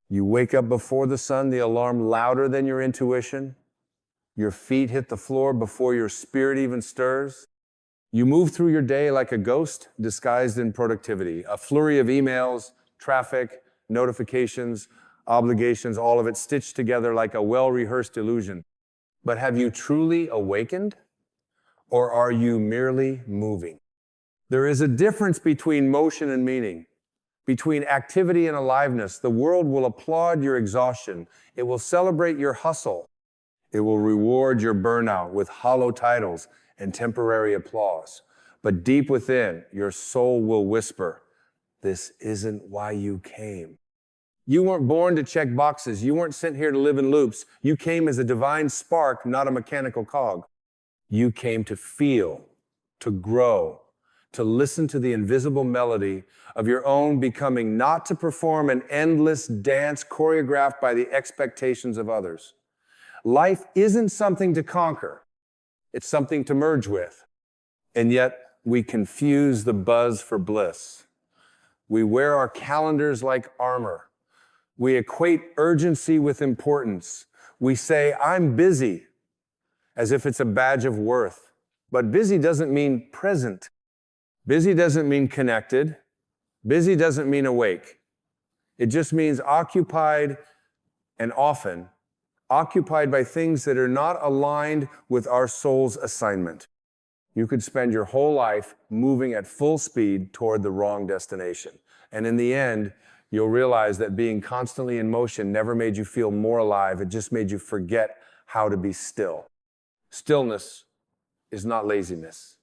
You wake up before the sun, the alarm louder than your intuition. Your feet hit the floor before your spirit even stirs. You move through your day like a ghost disguised in productivity, a flurry of emails, traffic, notifications, obligations, all of it stitched together like a well-rehearsed illusion. But have you truly awakened, or are you merely moving? There is a difference between motion and meaning, between activity and aliveness. The world will applaud your exhaustion. It will celebrate your hustle. It will reward your burnout with hollow titles and temporary applause. But deep within, your soul will whisper, this isn't why you came. You weren't born to check boxes. You weren't sent here to live in loops. You came as a divine spark, not a mechanical cog. You came to feel, to grow, to listen to the invisible melody of your own becoming, not to perform an endless dance choreographed by the expectations of others. Life isn't something to conquer. It's something to merge with. And yet, we confuse the buzz for bliss. We wear our calendars like armor. We equate urgency with importance. We say, I'm busy, as if it's a badge of worth. But busy doesn't mean present. Busy doesn't mean connected. Busy doesn't mean awake. It just means occupied, and often occupied by things that are not aligned with our soul's assignment. You could spend your whole life moving at full speed toward the wrong destination. And in the end, you'll realize that being constantly in motion never made you feel more alive. It just made you forget how to be still. Stillness is not laziness.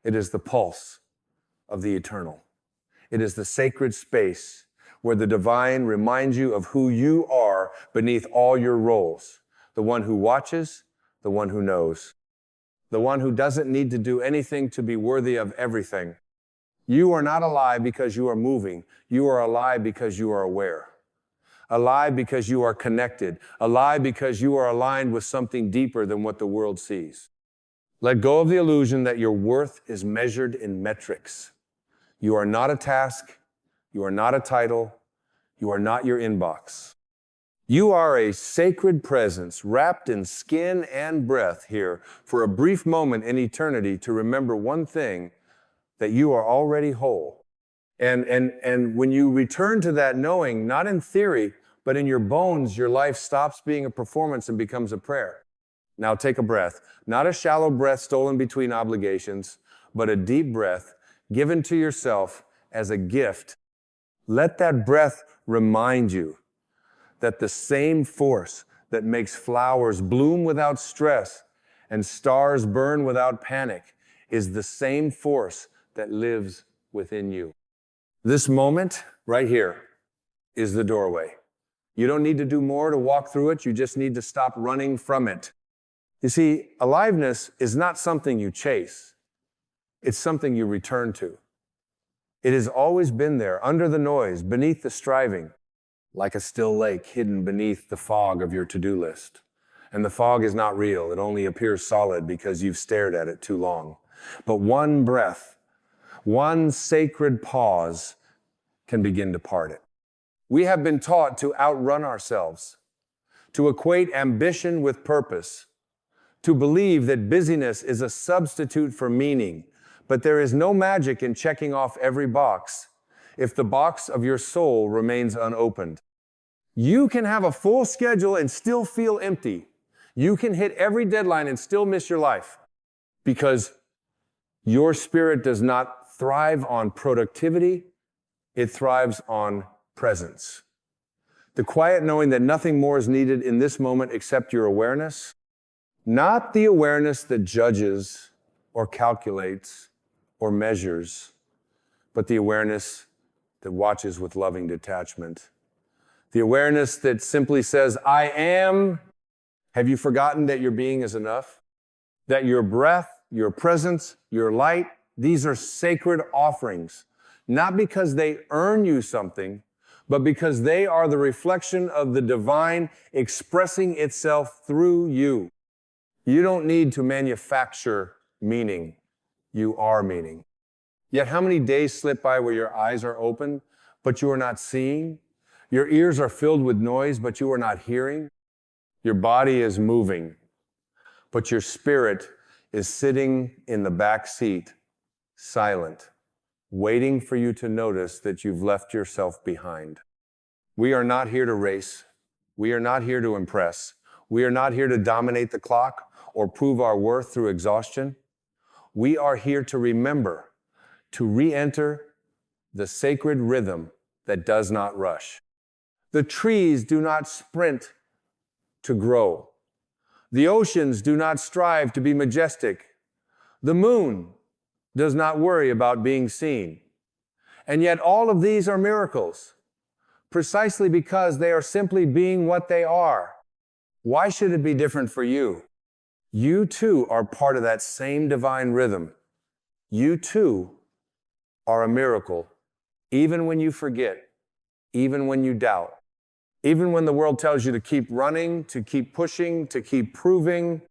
It is the pulse of the eternal. It is the sacred space where the divine reminds you of who you are beneath all your roles. The one who watches, the one who knows, the one who doesn't need to do anything to be worthy of everything. You are not alive because you are moving. You are alive because you are aware. Alive because you are connected. Alive because you are aligned with something deeper than what the world sees. Let go of the illusion that your worth is measured in metrics. You are not a task. You are not a title. You are not your inbox. You are a sacred presence wrapped in skin and breath here for a brief moment in eternity to remember one thing, that you are already whole. And when you return to that knowing, not in theory, but in your bones, your life stops being a performance and becomes a prayer. Now take a breath. Not a shallow breath stolen between obligations, but a deep breath given to yourself as a gift. Let that breath remind you that the same force that makes flowers bloom without stress and stars burn without panic is the same force that lives within you. This moment right here is the doorway. You don't need to do more to walk through it. You just need to stop running from it. You see, aliveness is not something you chase. It's something you return to. It has always been there, under the noise, beneath the striving, like a still lake hidden beneath the fog of your to-do list. And the fog is not real. It only appears solid because you've stared at it too long. But one breath, one sacred pause can begin to part it. We have been taught to outrun ourselves, to equate ambition with purpose, to believe that busyness is a substitute for meaning. But there is no magic in checking off every box if the box of your soul remains unopened. You can have a full schedule and still feel empty. You can hit every deadline and still miss your life because your spirit does not thrive on productivity. It thrives on presence. The quiet knowing that nothing more is needed in this moment except your awareness, not the awareness that judges or calculates or measures, but the awareness that watches with loving detachment. The awareness that simply says, I am. Have you forgotten that your being is enough? That your breath, your presence, your light, these are sacred offerings, not because they earn you something, but because they are the reflection of the divine expressing itself through you. You don't need to manufacture meaning. You are meaning. Yet how many days slip by where your eyes are open, but you are not seeing? Your ears are filled with noise, but you are not hearing. Your body is moving, but your spirit is sitting in the back seat, silent, waiting for you to notice that you've left yourself behind. We are not here to race. We are not here to impress. We are not here to dominate the clock or prove our worth through exhaustion. We are here to remember, to re-enter the sacred rhythm that does not rush. The trees do not sprint to grow. The oceans do not strive to be majestic. The moon does not worry about being seen. And yet all of these are miracles, precisely because they are simply being what they are. Why should it be different for you? You too are part of that same divine rhythm. You too are a miracle, even when you forget, even when you doubt, even when the world tells you to keep running, to keep pushing, to keep proving.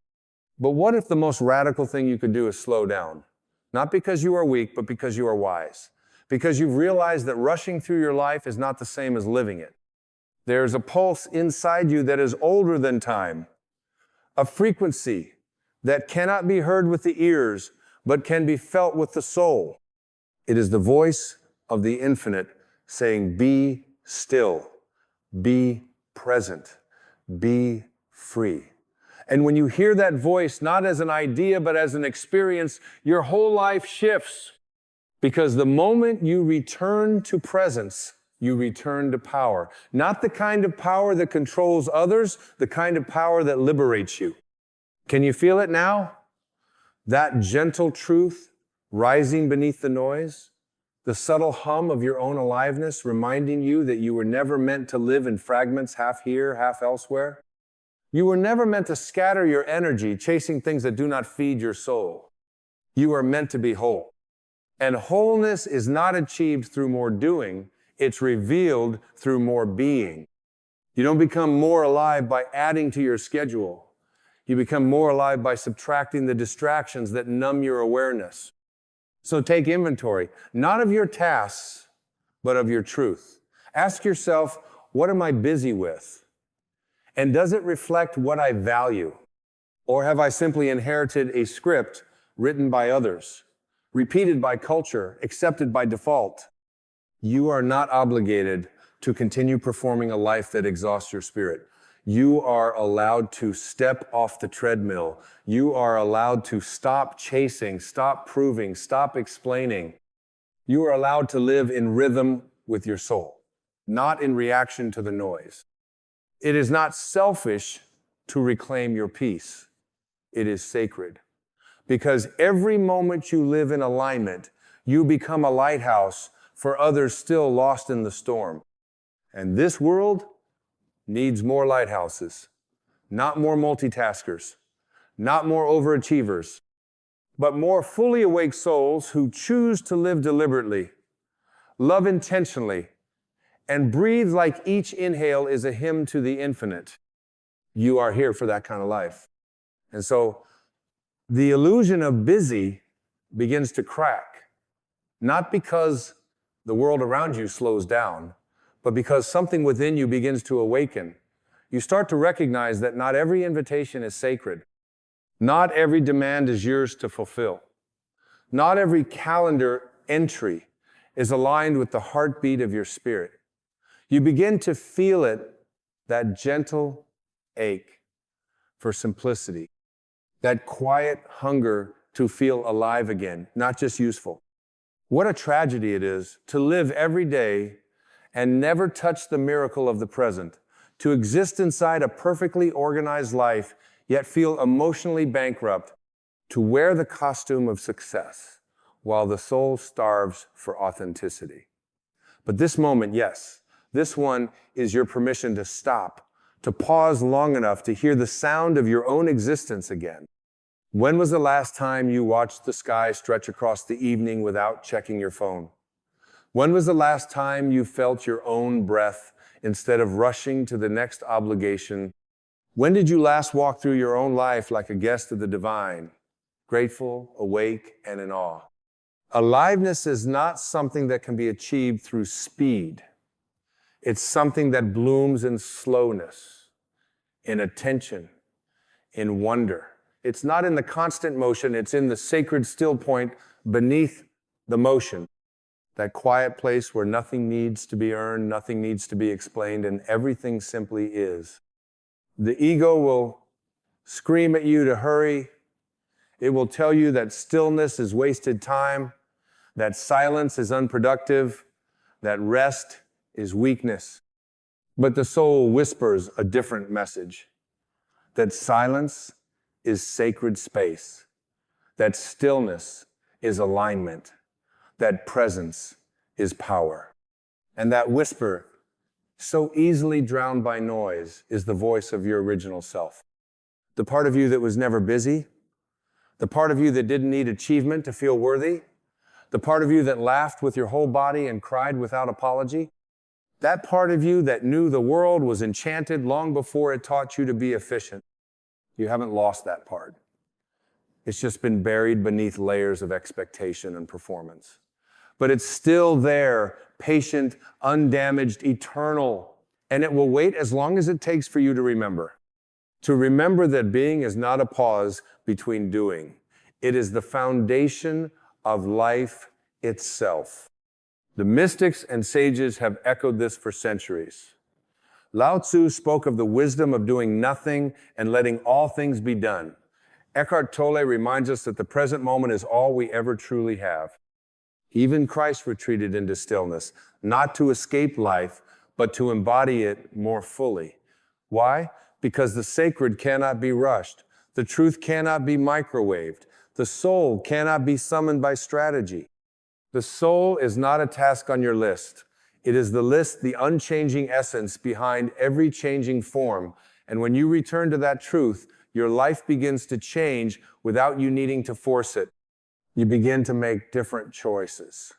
But what if the most radical thing you could do is slow down? Not because you are weak, but because you are wise. Because you've realized that rushing through your life is not the same as living it. There's a pulse inside you that is older than time, a frequency that cannot be heard with the ears, but can be felt with the soul. It is the voice of the infinite saying, be still, be present, be free. And when you hear that voice, not as an idea, but as an experience, your whole life shifts. Because the moment you return to presence, you return to power. Not the kind of power that controls others, the kind of power that liberates you. Can you feel it now? That gentle truth rising beneath the noise, the subtle hum of your own aliveness reminding you that you were never meant to live in fragments, half here, half elsewhere. You were never meant to scatter your energy chasing things that do not feed your soul. You are meant to be whole. And wholeness is not achieved through more doing, it's revealed through more being. You don't become more alive by adding to your schedule. You become more alive by subtracting the distractions that numb your awareness. So take inventory, not of your tasks, but of your truth. Ask yourself, what am I busy with? And does it reflect what I value? Or have I simply inherited a script written by others, repeated by culture, accepted by default? You are not obligated to continue performing a life that exhausts your spirit. You are allowed to step off the treadmill. You are allowed to stop chasing, stop proving, stop explaining. You are allowed to live in rhythm with your soul, not in reaction to the noise. It is not selfish to reclaim your peace. It is sacred. Because every moment you live in alignment, you become a lighthouse for others still lost in the storm. And this world needs more lighthouses, not more multitaskers, not more overachievers, but more fully awake souls who choose to live deliberately, love intentionally, and breathe like each inhale is a hymn to the infinite. You are here for that kind of life. And so the illusion of busy begins to crack, not because the world around you slows down, but because something within you begins to awaken. You start to recognize that not every invitation is sacred. Not every demand is yours to fulfill. Not every calendar entry is aligned with the heartbeat of your spirit. You begin to feel it, that gentle ache for simplicity, that quiet hunger to feel alive again, not just useful. What a tragedy it is to live every day and never touch the miracle of the present, to exist inside a perfectly organized life, yet feel emotionally bankrupt, to wear the costume of success while the soul starves for authenticity. But this moment, yes, this one is your permission to stop, to pause long enough to hear the sound of your own existence again. When was the last time you watched the sky stretch across the evening without checking your phone? When was the last time you felt your own breath instead of rushing to the next obligation? When did you last walk through your own life like a guest of the divine, grateful, awake, and in awe? Aliveness is not something that can be achieved through speed. It's something that blooms in slowness, in attention, in wonder. It's not in the constant motion, it's in the sacred still point beneath the motion. That quiet place where nothing needs to be earned, nothing needs to be explained, and everything simply is. The ego will scream at you to hurry. It will tell you that stillness is wasted time, that silence is unproductive, that rest is weakness. But the soul whispers a different message, that silence is sacred space, that stillness is alignment, that presence is power. And that whisper, so easily drowned by noise, is the voice of your original self. The part of you that was never busy, the part of you that didn't need achievement to feel worthy, the part of you that laughed with your whole body and cried without apology, that part of you that knew the world was enchanted long before it taught you to be efficient. You haven't lost that part. It's just been buried beneath layers of expectation and performance. But it's still there, patient, undamaged, eternal. And it will wait as long as it takes for you to remember. To remember that being is not a pause between doing. It is the foundation of life itself. The mystics and sages have echoed this for centuries. Lao Tzu spoke of the wisdom of doing nothing and letting all things be done. Eckhart Tolle reminds us that the present moment is all we ever truly have. Even Christ retreated into stillness, not to escape life, but to embody it more fully. Why? Because the sacred cannot be rushed. The truth cannot be microwaved. The soul cannot be summoned by strategy. The soul is not a task on your list. It is the list, the unchanging essence behind every changing form. And when you return to that truth, your life begins to change without you needing to force it. You begin to make different choices.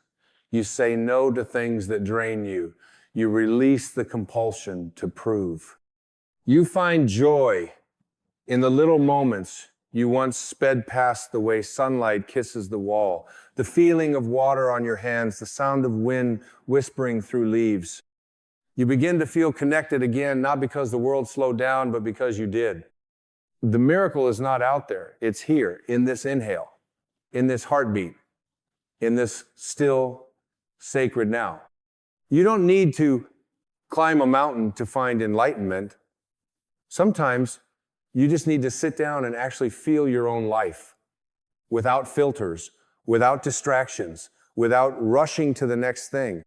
You say no to things that drain you. You release the compulsion to prove. You find joy in the little moments you once sped past, the way sunlight kisses the wall, the feeling of water on your hands, the sound of wind whispering through leaves. You begin to feel connected again, not because the world slowed down, but because you did. The miracle is not out there. It's here, in this inhale, in this heartbeat, in this still, sacred now. You don't need to climb a mountain to find enlightenment. Sometimes you just need to sit down and actually feel your own life without filters, without distractions, without rushing to the next thing.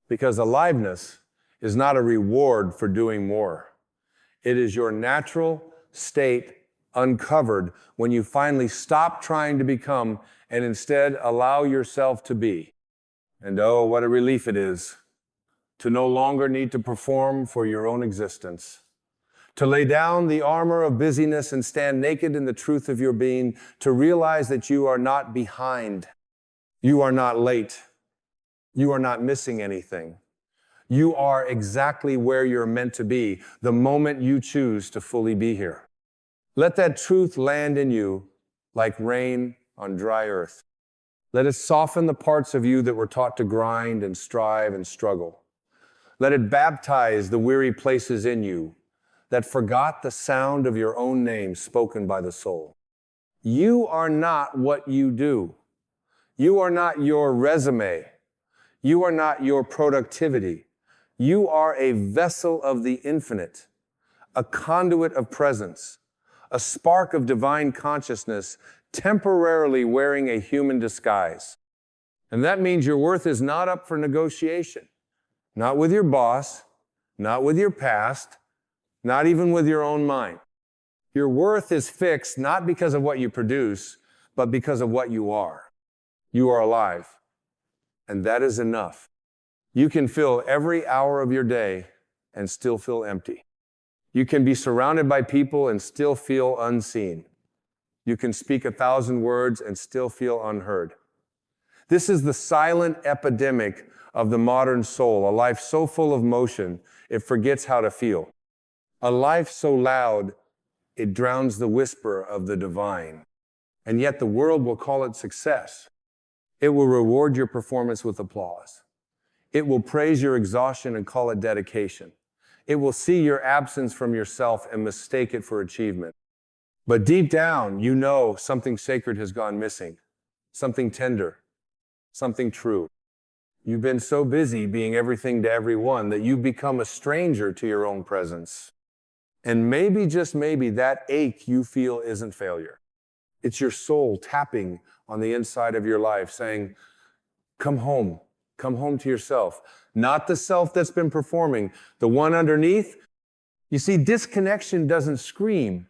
Because aliveness is not a reward for doing more. It is your natural state uncovered when you finally stop trying to become and instead allow yourself to be. And oh, what a relief it is to no longer need to perform for your own existence. To lay down the armor of busyness and stand naked in the truth of your being, to realize that you are not behind, you are not late, you are not missing anything. You are exactly where you're meant to be the moment you choose to fully be here. Let that truth land in you like rain on dry earth. Let it soften the parts of you that were taught to grind and strive and struggle. Let it baptize the weary places in you that forgot the sound of your own name spoken by the soul. You are not what you do. You are not your resume. You are not your productivity. You are a vessel of the infinite, a conduit of presence, a spark of divine consciousness temporarily wearing a human disguise. And that means your worth is not up for negotiation. Not with your boss, not with your past, not even with your own mind. Your worth is fixed not because of what you produce, but because of what you are. You are alive, and that is enough. You can fill every hour of your day and still feel empty. You can be surrounded by people and still feel unseen. You can speak 1,000 words and still feel unheard. This is the silent epidemic of the modern soul, a life so full of motion, it forgets how to feel. A life so loud, it drowns the whisper of the divine. And yet the world will call it success. It will reward your performance with applause. It will praise your exhaustion and call it dedication. It will see your absence from yourself and mistake it for achievement. But deep down, you know something sacred has gone missing, something tender, something true. You've been so busy being everything to everyone that you've become a stranger to your own presence. And maybe, just maybe, that ache you feel isn't failure. It's your soul tapping on the inside of your life saying, come home to yourself. Not the self that's been performing, the one underneath. You see, disconnection doesn't scream,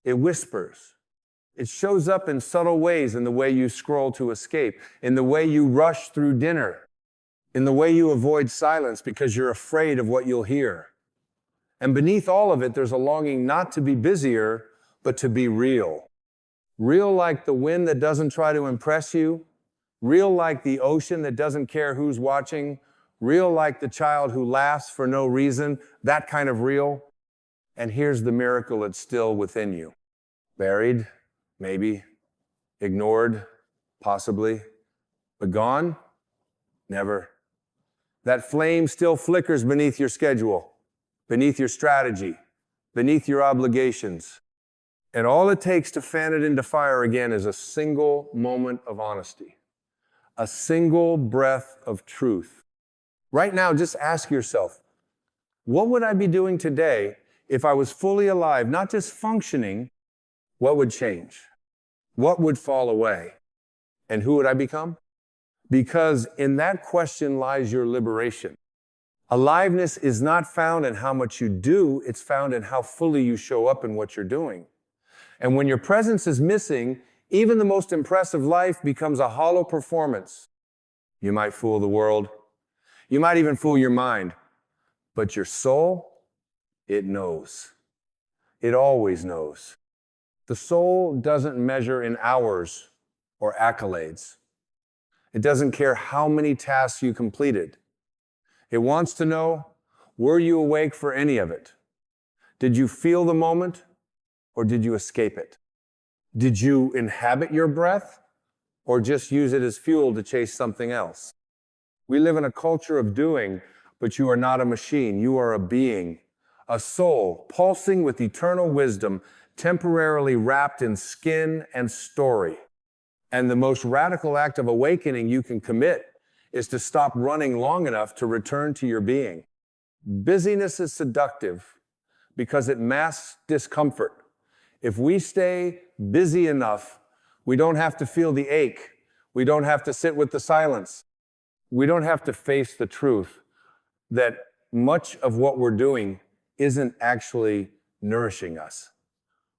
it whispers. It shows up in subtle ways, in the way you scroll to escape, in the way you rush through dinner, in the way you avoid silence because you're afraid of what you'll hear. And beneath all of it, there's a longing not to be busier, but to be real. Real like the wind that doesn't try to impress you, real like the ocean that doesn't care who's watching, real like the child who laughs for no reason, that kind of real. And here's the miracle, it's still within you. Buried, maybe. Ignored, possibly. But gone? Never. That flame still flickers beneath your schedule, beneath your strategy, beneath your obligations. And all it takes to fan it into fire again is a single moment of honesty, a single breath of truth. Right now, just ask yourself, what would I be doing today if I was fully alive, not just functioning? What would change? What would fall away? And who would I become? Because in that question lies your liberation. Aliveness is not found in how much you do, it's found in how fully you show up in what you're doing. And when your presence is missing, even the most impressive life becomes a hollow performance. You might fool the world. You might even fool your mind. But your soul, it knows. It always knows. The soul doesn't measure in hours or accolades. It doesn't care how many tasks you completed. It wants to know, were you awake for any of it? Did you feel the moment or did you escape it? Did you inhabit your breath or just use it as fuel to chase something else? We live in a culture of doing, but you are not a machine. You are a being, a soul pulsing with eternal wisdom, temporarily wrapped in skin and story. And the most radical act of awakening you can commit is to stop running long enough to return to your being. Busyness is seductive because it masks discomfort. If we stay busy enough, we don't have to feel the ache. We don't have to sit with the silence. We don't have to face the truth that much of what we're doing isn't actually nourishing us.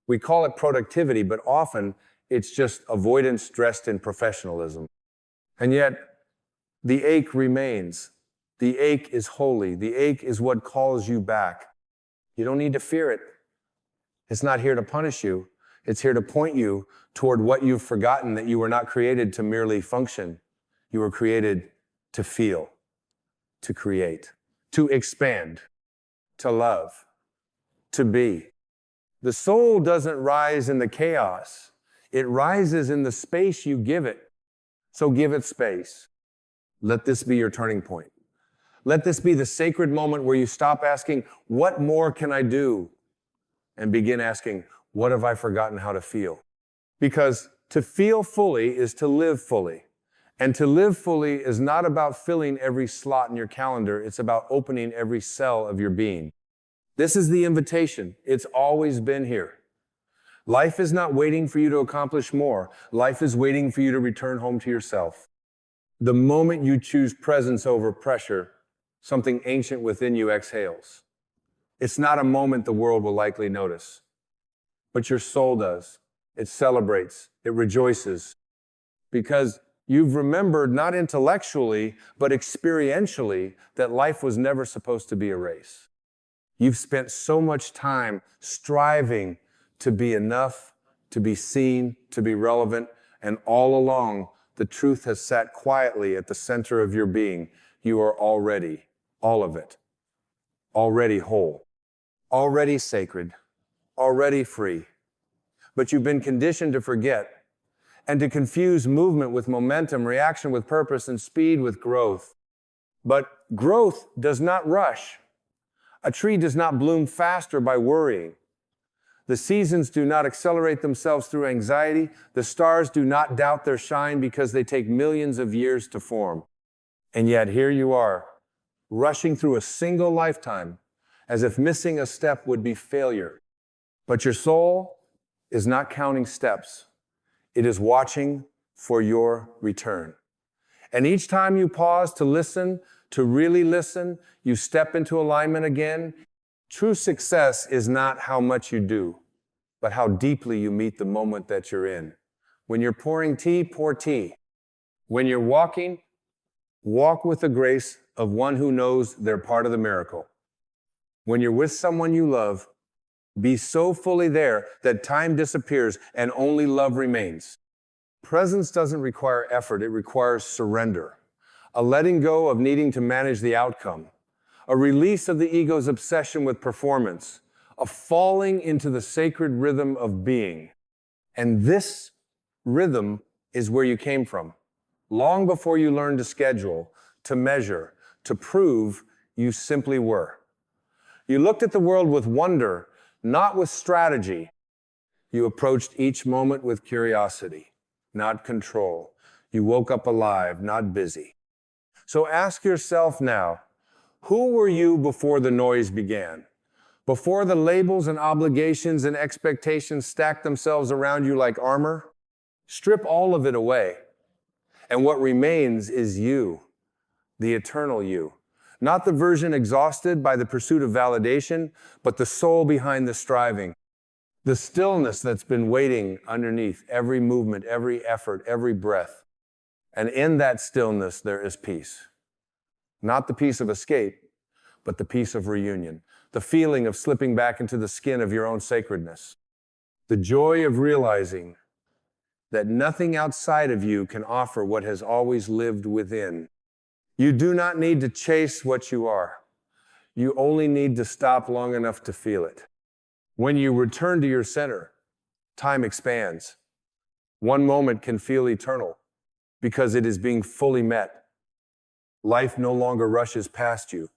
We call it productivity, but often it's just avoidance dressed in professionalism. And yet, the ache remains. The ache is holy. The ache is what calls you back. You don't need to fear it. It's not here to punish you. It's here to point you toward what you've forgotten, that you were not created to merely function. You were created to feel, to create, to expand, to love, to be. The soul doesn't rise in the chaos. It rises in the space you give it. So give it space. Let this be your turning point. Let this be the sacred moment where you stop asking, what more can I do? And begin asking, what have I forgotten how to feel? Because to feel fully is to live fully. And to live fully is not about filling every slot in your calendar. It's about opening every cell of your being. This is the invitation. It's always been here. Life is not waiting for you to accomplish more. Life is waiting for you to return home to yourself. The moment you choose presence over pressure, something ancient within you exhales. It's not a moment the world will likely notice, but your soul does. It celebrates, it rejoices, because you've remembered not intellectually, but experientially that life was never supposed to be a race. You've spent so much time striving to be enough, to be seen, to be relevant, and all along, the truth has sat quietly at the center of your being. You are already, all of it, already whole, already sacred, already free. But you've been conditioned to forget and to confuse movement with momentum, reaction with purpose, and speed with growth. But growth does not rush. A tree does not bloom faster by worrying. The seasons do not accelerate themselves through anxiety. The stars do not doubt their shine because they take millions of years to form. And yet here you are, rushing through a single lifetime as if missing a step would be failure. But your soul is not counting steps. It is watching for your return. And each time you pause to listen, to really listen, you step into alignment again. True success is not how much you do, but how deeply you meet the moment that you're in. When you're pouring tea, pour tea. When you're walking, walk with the grace of one who knows they're part of the miracle. When you're with someone you love, be so fully there that time disappears and only love remains. Presence doesn't require effort, it requires surrender. A letting go of needing to manage the outcome. A release of the ego's obsession with performance. A falling into the sacred rhythm of being. And this rhythm is where you came from. Long before you learned to schedule, to measure, to prove, you simply were. You looked at the world with wonder, not with strategy. You approached each moment with curiosity, not control. You woke up alive, not busy. So ask yourself now, who were you before the noise began? Before the labels and obligations and expectations stacked themselves around you like armor? Strip all of it away. And what remains is you, the eternal you. Not the version exhausted by the pursuit of validation, but the soul behind the striving. The stillness that's been waiting underneath every movement, every effort, every breath. And in that stillness, there is peace. Not the peace of escape, but the peace of reunion. The feeling of slipping back into the skin of your own sacredness. The joy of realizing that nothing outside of you can offer what has always lived within. You do not need to chase what you are. You only need to stop long enough to feel it. When you return to your center, time expands. One moment can feel eternal because it is being fully met. Life no longer rushes past you.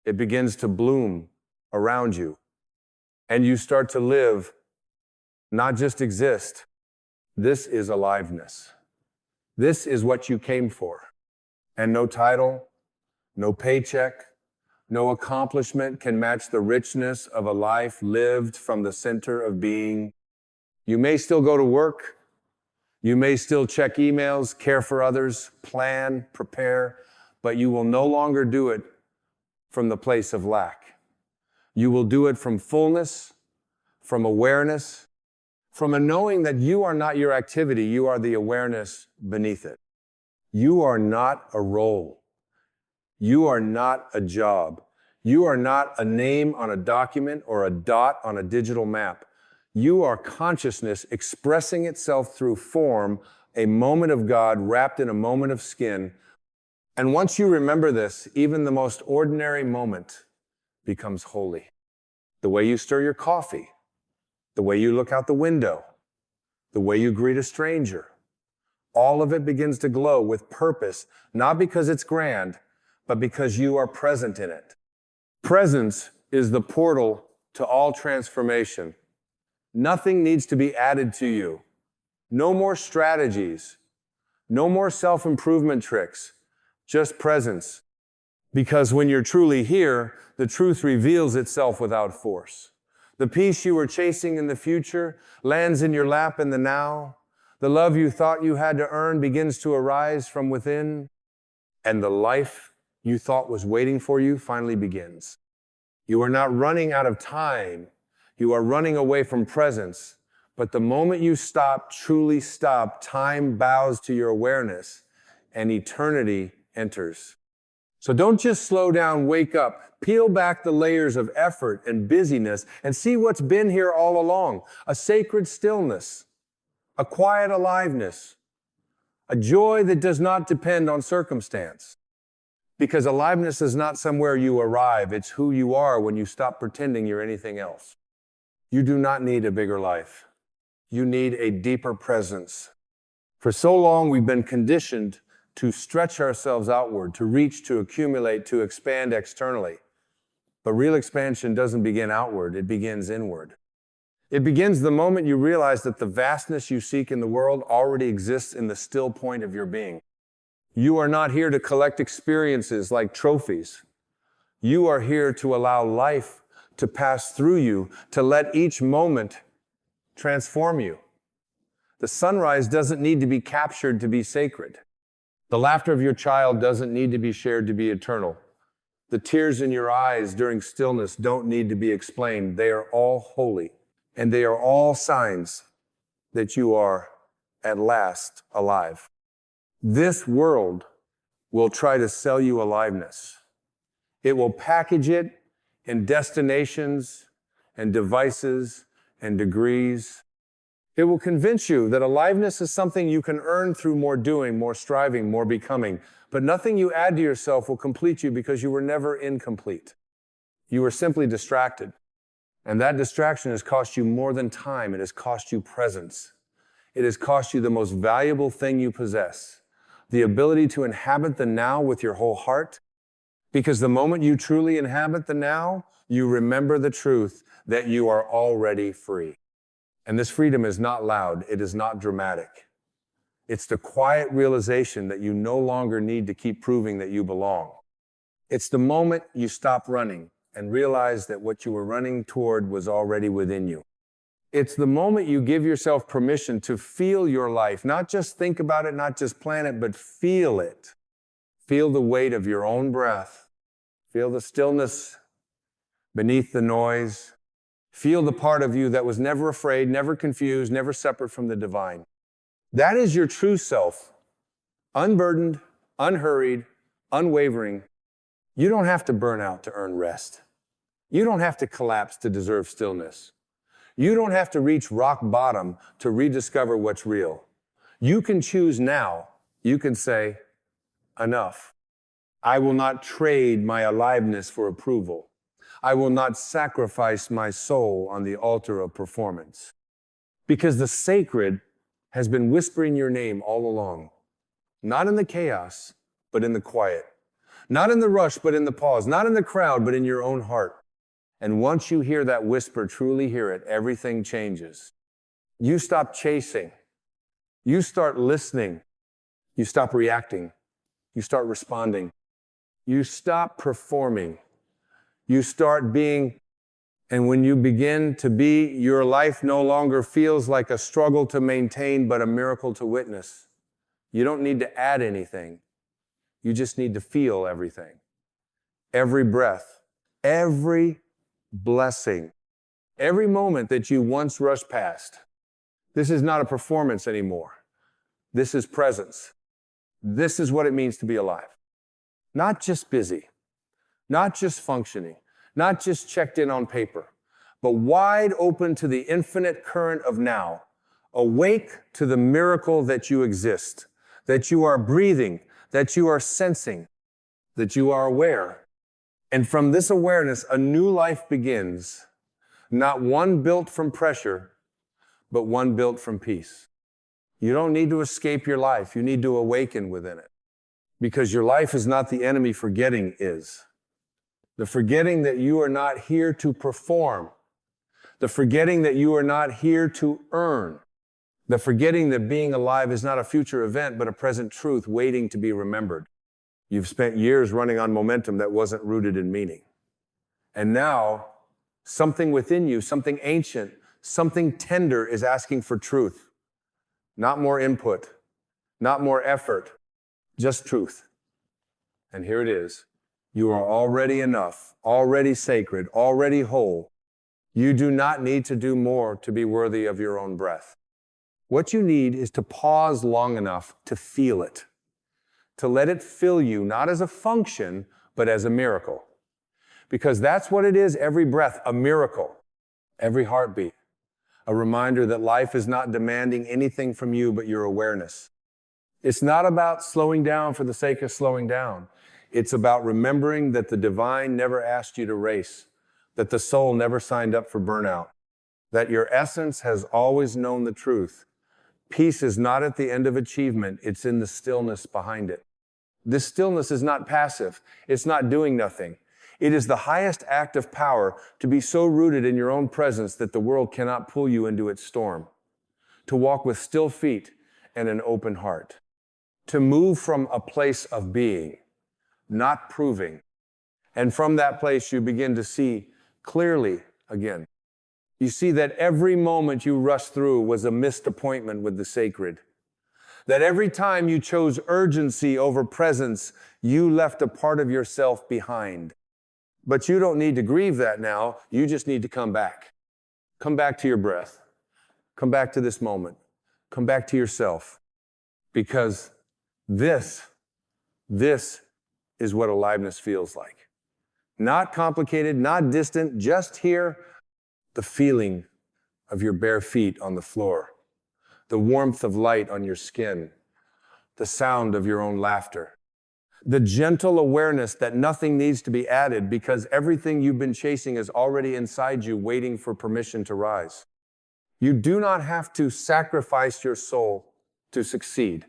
It begins to bloom around you. And you start to live, not just exist. This is aliveness. This is what you came for. And no title, no paycheck, no accomplishment can match the richness of a life lived from the center of being. You may still go to work. You may still check emails, care for others, plan, prepare, but you will no longer do it from the place of lack. You will do it from fullness, from awareness, from a knowing that you are not your activity, you are the awareness beneath it. You are not a role. You are not a job. You are not a name on a document or a dot on a digital map. You are consciousness expressing itself through form, a moment of God wrapped in a moment of skin. And once you remember this, even the most ordinary moment becomes holy. The way you stir your coffee, the way you look out the window, the way you greet a stranger, all of it begins to glow with purpose, not because it's grand, but because you are present in it. Presence is the portal to all transformation. Nothing needs to be added to you. No more strategies. No more self-improvement tricks. Just presence. Because when you're truly here, the truth reveals itself without force. The peace you were chasing in the future lands in your lap in the now. The love you thought you had to earn begins to arise from within. And the life you thought was waiting for you finally begins. You are not running out of time. You are running away from presence. But the moment you stop, truly stop, time bows to your awareness and eternity enters. So don't just slow down, wake up, peel back the layers of effort and busyness and see what's been here all along. A sacred stillness, a quiet aliveness, a joy that does not depend on circumstance. Because aliveness is not somewhere you arrive, it's who you are when you stop pretending you're anything else. You do not need a bigger life. You need a deeper presence. For so long we've been conditioned to stretch ourselves outward, to reach, to accumulate, to expand externally. But real expansion doesn't begin outward, it begins inward. It begins the moment you realize that the vastness you seek in the world already exists in the still point of your being. You are not here to collect experiences like trophies. You are here to allow life to pass through you, to let each moment transform you. The sunrise doesn't need to be captured to be sacred. The laughter of your child doesn't need to be shared to be eternal. The tears in your eyes during stillness don't need to be explained. They are all holy, and they are all signs that you are at last alive. This world will try to sell you aliveness. It will package it in destinations and devices and degrees. It will convince you that aliveness is something you can earn through more doing, more striving, more becoming. But nothing you add to yourself will complete you because you were never incomplete. You were simply distracted. And that distraction has cost you more than time. It has cost you presence. It has cost you the most valuable thing you possess, the ability to inhabit the now with your whole heart. Because the moment you truly inhabit the now, you remember the truth that you are already free. And this freedom is not loud. It is not dramatic. It's the quiet realization that you no longer need to keep proving that you belong. It's the moment you stop running and realize that what you were running toward was already within you. It's the moment you give yourself permission to feel your life, not just think about it, not just plan it, but feel it. Feel the weight of your own breath. Feel the stillness beneath the noise. Feel the part of you that was never afraid, never confused, never separate from the divine. That is your true self, unburdened, unhurried, unwavering. You don't have to burn out to earn rest. You don't have to collapse to deserve stillness. You don't have to reach rock bottom to rediscover what's real. You can choose now. You can say, enough. I will not trade my aliveness for approval. I will not sacrifice my soul on the altar of performance. Because the sacred has been whispering your name all along. Not in the chaos, but in the quiet. Not in the rush, but in the pause. Not in the crowd, but in your own heart. And once you hear that whisper, truly hear it, everything changes. You stop chasing. You start listening. You stop reacting. You start responding. You stop performing. You start being, and when you begin to be, your life no longer feels like a struggle to maintain, but a miracle to witness. You don't need to add anything. You just need to feel everything. Every breath, every blessing, every moment that you once rushed past. This is not a performance anymore. This is presence. This is what it means to be alive. Not just busy, not just functioning, not just checked in on paper, but wide open to the infinite current of now, awake to the miracle that you exist, that you are breathing, that you are sensing, that you are aware. And from this awareness, a new life begins, not one built from pressure, but one built from peace. You don't need to escape your life. You need to awaken within it. Because your life is not the enemy, forgetting is. The forgetting that you are not here to perform. The forgetting that you are not here to earn. The forgetting that being alive is not a future event, but a present truth waiting to be remembered. You've spent years running on momentum that wasn't rooted in meaning. And now, something within you, something ancient, something tender is asking for truth. Not more input, not more effort, just truth. And here it is. You are already enough, already sacred, already whole. You do not need to do more to be worthy of your own breath. What you need is to pause long enough to feel it, to let it fill you, not as a function, but as a miracle. Because that's what it is, every breath, a miracle, every heartbeat, a reminder that life is not demanding anything from you but your awareness. It's not about slowing down for the sake of slowing down. It's about remembering that the divine never asked you to race, that the soul never signed up for burnout, that your essence has always known the truth, Peace is not at the end of achievement, it's in the stillness behind it. This stillness is not passive, it's not doing nothing. It is the highest act of power to be so rooted in your own presence that the world cannot pull you into its storm. To walk with still feet and an open heart. To move from a place of being, not proving. And from that place you begin to see clearly again. You see that every moment you rushed through was a missed appointment with the sacred. That every time you chose urgency over presence, you left a part of yourself behind. But you don't need to grieve that now. You just need to come back. Come back to your breath. Come back to this moment. Come back to yourself. Because this is what aliveness feels like. Not complicated, not distant, just here. The feeling of your bare feet on the floor, the warmth of light on your skin, the sound of your own laughter, the gentle awareness that nothing needs to be added because everything you've been chasing is already inside you, waiting for permission to rise. You do not have to sacrifice your soul to succeed.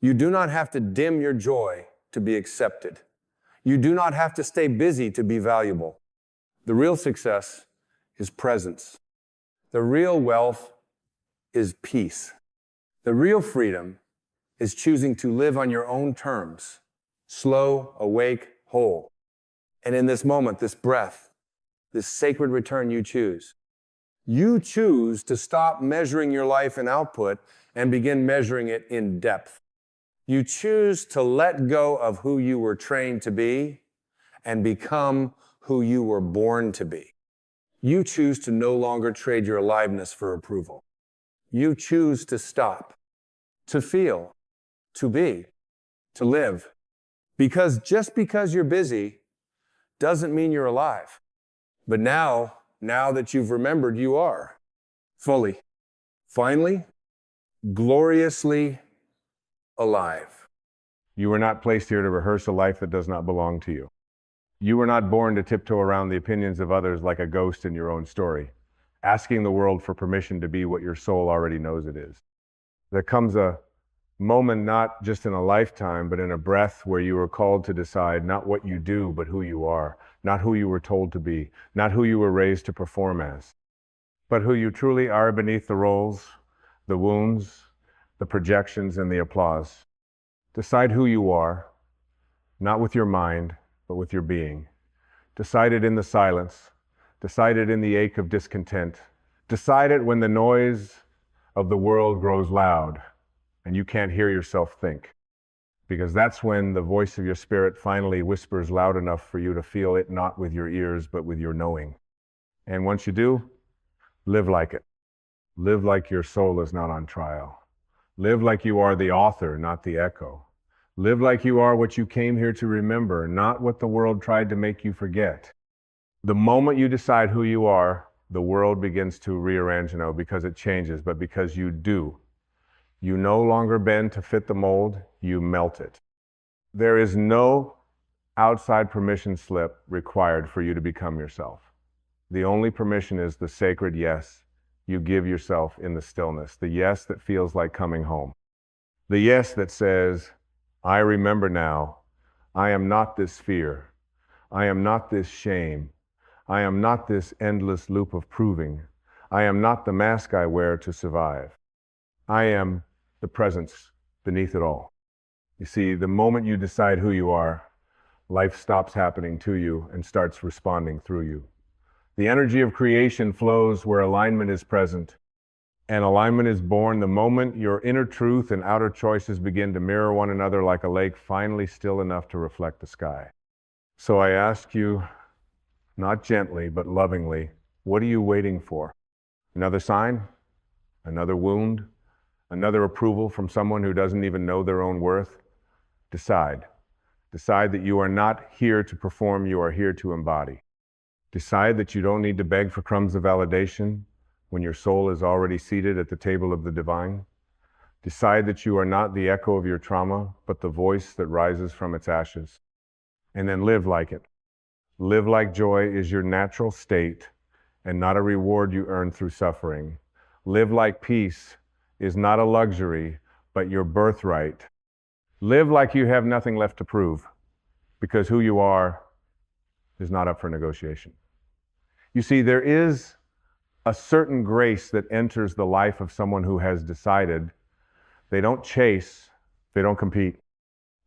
You do not have to dim your joy to be accepted. You do not have to stay busy to be valuable. The real success is presence. The real wealth is peace. The real freedom is choosing to live on your own terms, slow, awake, whole. And in this moment, this breath, this sacred return you choose to stop measuring your life in output and begin measuring it in depth. You choose to let go of who you were trained to be and become who you were born to be. You choose to no longer trade your aliveness for approval. You choose to stop, to feel, to be, to live. Because just because you're busy doesn't mean you're alive. But now that you've remembered, you are fully, finally, gloriously alive. You were not placed here to rehearse a life that does not belong to you. You were not born to tiptoe around the opinions of others like a ghost in your own story, asking the world for permission to be what your soul already knows it is. There comes a moment not just in a lifetime, but in a breath where you are called to decide not what you do, but who you are, not who you were told to be, not who you were raised to perform as, but who you truly are beneath the roles, the wounds, the projections, and the applause. Decide who you are, not with your mind, but with your being. Decide it in the silence. Decide it in the ache of discontent. Decide it when the noise of the world grows loud and you can't hear yourself think. Because that's when the voice of your spirit finally whispers loud enough for you to feel it not with your ears, but with your knowing. And once you do, live like it. Live like your soul is not on trial. Live like you are the author, not the echo. Live like you are what you came here to remember, not what the world tried to make you forget. The moment you decide who you are, the world begins to rearrange, because it changes, but because you do. You no longer bend to fit the mold, you melt it. There is no outside permission slip required for you to become yourself. The only permission is the sacred yes you give yourself in the stillness, the yes that feels like coming home. The yes that says, I remember now, I am not this fear. I am not this shame. I am not this endless loop of proving. I am not the mask I wear to survive. I am the presence beneath it all. You see, the moment you decide who you are, life stops happening to you and starts responding through you. The energy of creation flows where alignment is present. And alignment is born the moment your inner truth and outer choices begin to mirror one another like a lake finally still enough to reflect the sky. So I ask you, not gently, but lovingly, what are you waiting for? Another sign? Another wound? Another approval from someone who doesn't even know their own worth? Decide. Decide that you are not here to perform, you are here to embody. Decide that you don't need to beg for crumbs of validation when your soul is already seated at the table of the divine. Decide that you are not the echo of your trauma, but the voice that rises from its ashes. And then live like it. Live like joy is your natural state and not a reward you earn through suffering. Live like peace is not a luxury, but your birthright. Live like you have nothing left to prove, because who you are is not up for negotiation. You see, there is a certain grace that enters the life of someone who has decided. They don't chase, they don't compete.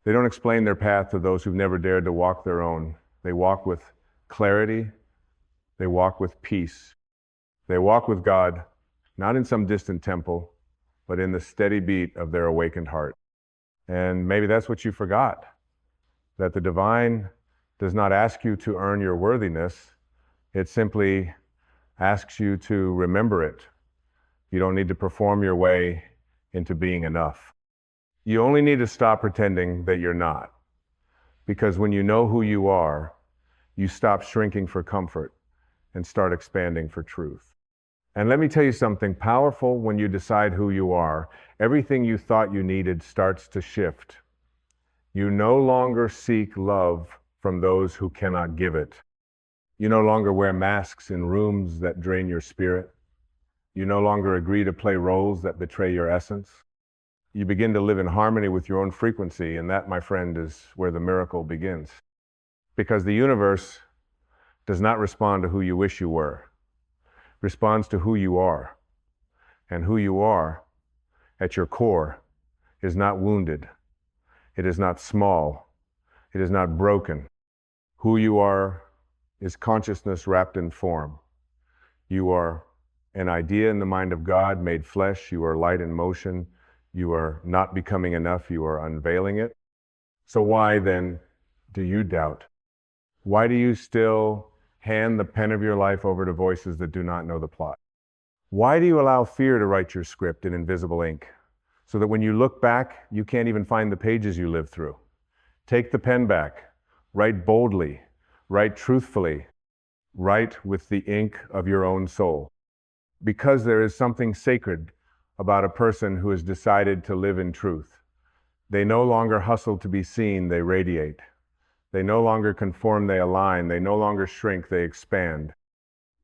They don't explain their path to those who've never dared to walk their own. They walk with clarity, they walk with peace. They walk with God, not in some distant temple, but in the steady beat of their awakened heart. And maybe that's what you forgot, that the divine does not ask you to earn your worthiness. It simply asks you to remember it. You don't need to perform your way into being enough. You only need to stop pretending that you're not. Because when you know who you are, you stop shrinking for comfort and start expanding for truth. And let me tell you something powerful. When you decide who you are, everything you thought you needed starts to shift. You no longer seek love from those who cannot give it. You no longer wear masks in rooms that drain your spirit. You no longer agree to play roles that betray your essence. You begin to live in harmony with your own frequency, and that, my friend, is where the miracle begins. Because the universe does not respond to who you wish you were. It responds to who you are. And who you are, at your core, is not wounded. It is not small. It is not broken. Who you are is consciousness wrapped in form. You are an idea in the mind of God made flesh. You are light in motion. You are not becoming enough. You are unveiling it. So why then do you doubt? Why do you still hand the pen of your life over to voices that do not know the plot? Why do you allow fear to write your script in invisible ink, so that when you look back, you can't even find the pages you lived through? Take the pen back. Write boldly. Write truthfully. Write with the ink of your own soul. Because there is something sacred about a person who has decided to live in truth. They no longer hustle to be seen, they radiate. They no longer conform, they align. They no longer shrink, they expand.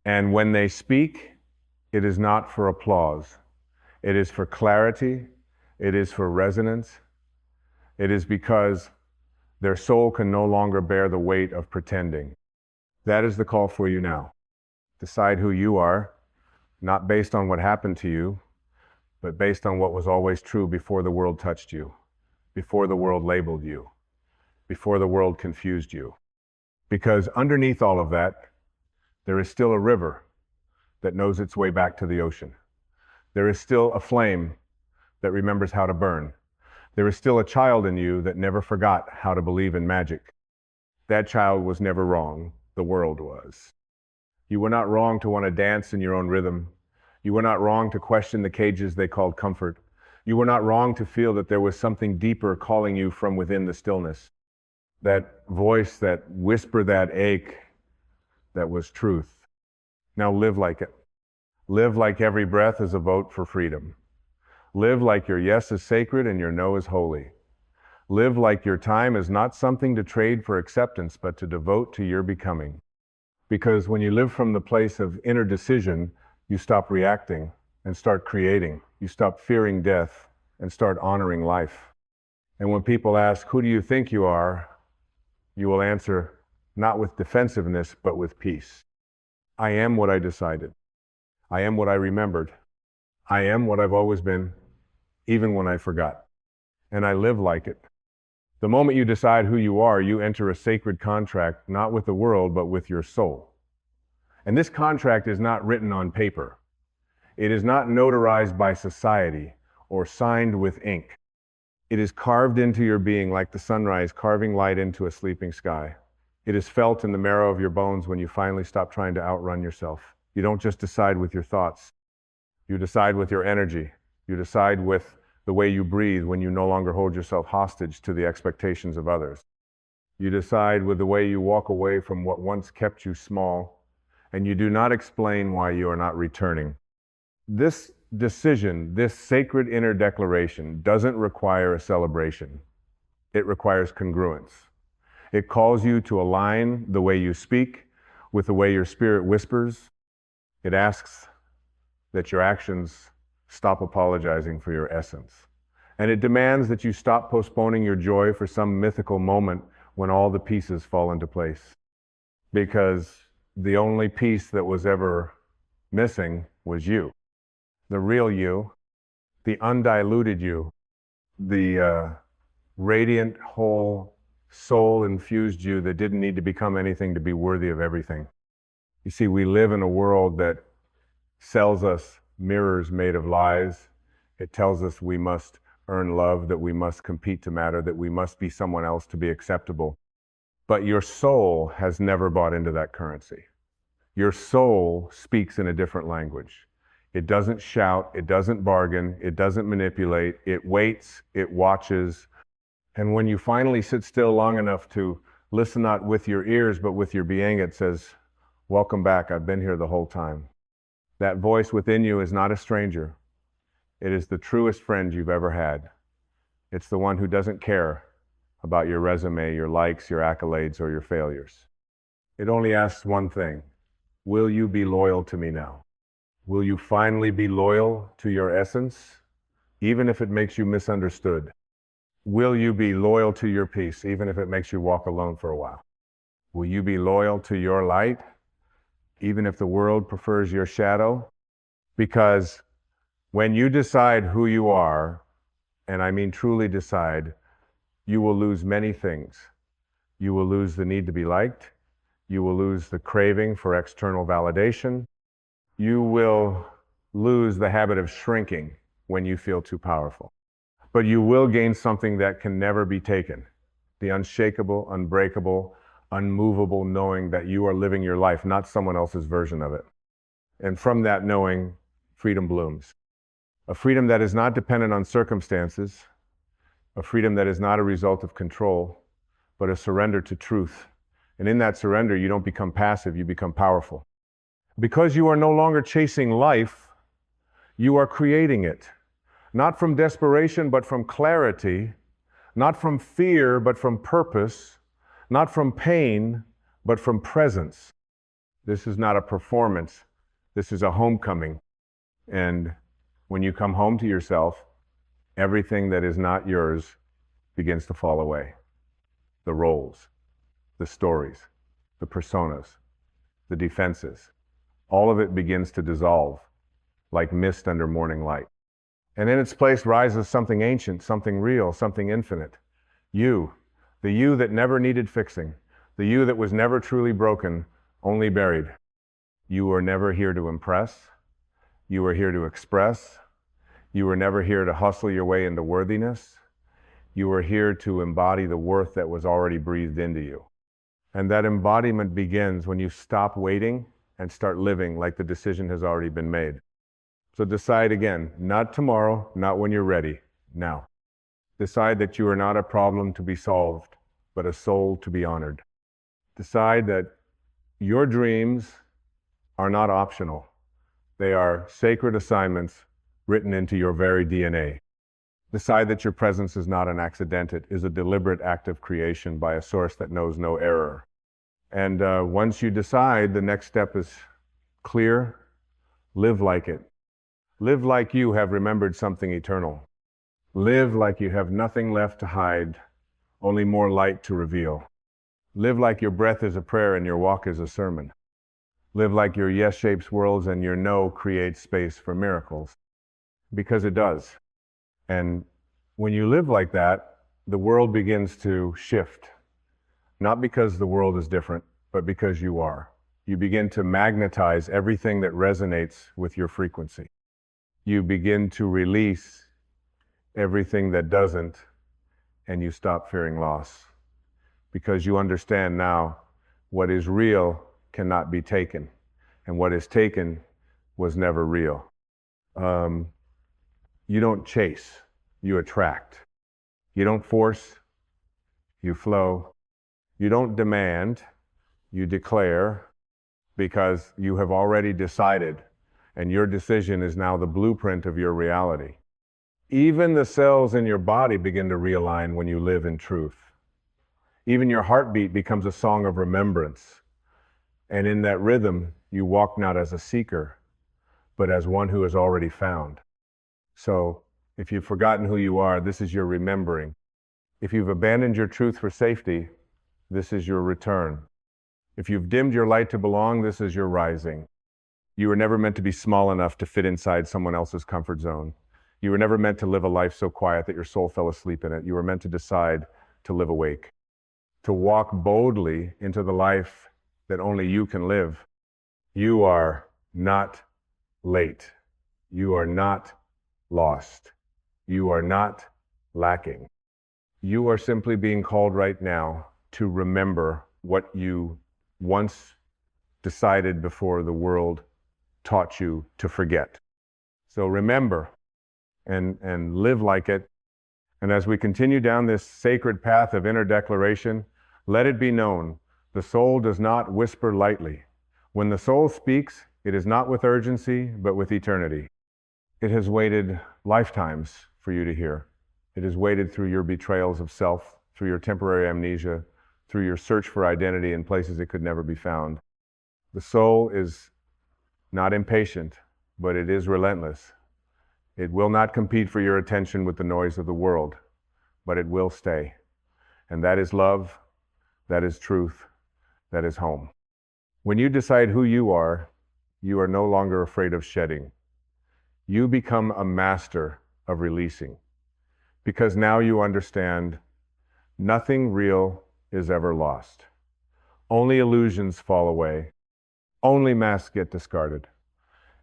And when they speak, it is not for applause. It is for clarity. It is for resonance. It is because their soul can no longer bear the weight of pretending. That is the call for you now. Decide who you are, not based on what happened to you, but based on what was always true before the world touched you, before the world labeled you, before the world confused you. Because underneath all of that, there is still a river that knows its way back to the ocean. There is still a flame that remembers how to burn. There is still a child in you that never forgot how to believe in magic. That child was never wrong. The world was. You were not wrong to want to dance in your own rhythm. You were not wrong to question the cages they called comfort. You were not wrong to feel that there was something deeper calling you from within the stillness. That voice, that whisper, that ache, that was truth. Now live like it. Live like every breath is a vote for freedom. Live like your yes is sacred and your no is holy. Live like your time is not something to trade for acceptance, but to devote to your becoming. Because when you live from the place of inner decision, you stop reacting and start creating. You stop fearing death and start honoring life. And when people ask, who do you think you are? You will answer, not with defensiveness, but with peace. I am what I decided. I am what I remembered. I am what I've always been, even when I forgot. And I live like it. The moment you decide who you are, you enter a sacred contract, not with the world, but with your soul. And this contract is not written on paper. It is not notarized by society or signed with ink. It is carved into your being like the sunrise carving light into a sleeping sky. It is felt in the marrow of your bones when you finally stop trying to outrun yourself. You don't just decide with your thoughts. You decide with your energy. You decide with the way you breathe when you no longer hold yourself hostage to the expectations of others. You decide with the way you walk away from what once kept you small, and you do not explain why you are not returning. This decision, this sacred inner declaration, doesn't require a celebration. It requires congruence. It calls you to align the way you speak with the way your spirit whispers. It asks that your actions Stop apologizing for your essence. And it demands that you stop postponing your joy for some mythical moment when all the pieces fall into place. Because the only piece that was ever missing was you. The real you, the undiluted you, the radiant, whole, soul-infused you that didn't need to become anything to be worthy of everything. You see, we live in a world that sells us mirrors made of lies. It tells us we must earn love, that we must compete to matter, that we must be someone else to be acceptable. But your soul has never bought into that currency. Your soul speaks in a different language. It doesn't shout, it doesn't bargain, it doesn't manipulate, it waits, it watches. And when you finally sit still long enough to listen not with your ears, but with your being, it says, welcome back, I've been here the whole time. That voice within you is not a stranger. It is the truest friend you've ever had. It's the one who doesn't care about your resume, your likes, your accolades, or your failures. It only asks one thing. Will you be loyal to me now? Will you finally be loyal to your essence, even if it makes you misunderstood? Will you be loyal to your peace, even if it makes you walk alone for a while? Will you be loyal to your light, even if the world prefers your shadow? Because when you decide who you are, and I mean truly decide, you will lose many things. You will lose the need to be liked. You will lose the craving for external validation. You will lose the habit of shrinking when you feel too powerful. But you will gain something that can never be taken. The unshakable, unbreakable, unmovable knowing that you are living your life, not someone else's version of it. And from that knowing, freedom blooms. A freedom that is not dependent on circumstances, a freedom that is not a result of control, but a surrender to truth. And in that surrender, you don't become passive, you become powerful. Because you are no longer chasing life, you are creating it. Not from desperation, but from clarity. Not from fear, but from purpose. Not from pain, but from presence. This is not a performance. This is a homecoming. And when you come home to yourself, everything that is not yours begins to fall away. The roles, the stories, the personas, the defenses, all of it begins to dissolve like mist under morning light. And in its place rises something ancient, something real, something infinite. You, the you that never needed fixing, the you that was never truly broken, only buried. You were never here to impress. You were here to express. You were never here to hustle your way into worthiness. You were here to embody the worth that was already breathed into you. And that embodiment begins when you stop waiting and start living like the decision has already been made. So decide again, not tomorrow, not when you're ready, now. Decide that you are not a problem to be solved, but a soul to be honored. Decide that your dreams are not optional. They are sacred assignments written into your very DNA. Decide that your presence is not an accident. It is a deliberate act of creation by a source that knows no error. And once you decide, the next step is clear. Live like it. Live like you have remembered something eternal. Live like you have nothing left to hide, only more light to reveal. Live like your breath is a prayer and your walk is a sermon. Live like your yes shapes worlds and your no creates space for miracles. Because it does. And when you live like that, the world begins to shift. Not because the world is different, but because you are. You begin to magnetize everything that resonates with your frequency. You begin to release everything that doesn't, and you stop fearing loss. Because you understand now what is real cannot be taken, and what is taken was never real. You don't chase, you attract. You don't force, you flow. You don't demand, you declare, because you have already decided, and your decision is now the blueprint of your reality. Even the cells in your body begin to realign when you live in truth. Even your heartbeat becomes a song of remembrance. And in that rhythm, you walk not as a seeker, but as one who is already found. So if you've forgotten who you are, this is your remembering. If you've abandoned your truth for safety, this is your return. If you've dimmed your light to belong, this is your rising. You were never meant to be small enough to fit inside someone else's comfort zone. You were never meant to live a life so quiet that your soul fell asleep in it. You were meant to decide to live awake, to walk boldly into the life that only you can live. You are not late. You are not lost. You are not lacking. You are simply being called right now to remember what you once decided before the world taught you to forget. So remember and live like it. And as we continue down this sacred path of inner declaration, let it be known, the soul does not whisper lightly. When the soul speaks, it is not with urgency, but with eternity. It has waited lifetimes for you to hear. It has waited through your betrayals of self, through your temporary amnesia, through your search for identity in places it could never be found. The soul is not impatient, but it is relentless. It will not compete for your attention with the noise of the world, but it will stay. And that is love, that is truth, that is home. When you decide who you are no longer afraid of shedding. You become a master of releasing, because now you understand nothing real is ever lost. Only illusions fall away. Only masks get discarded.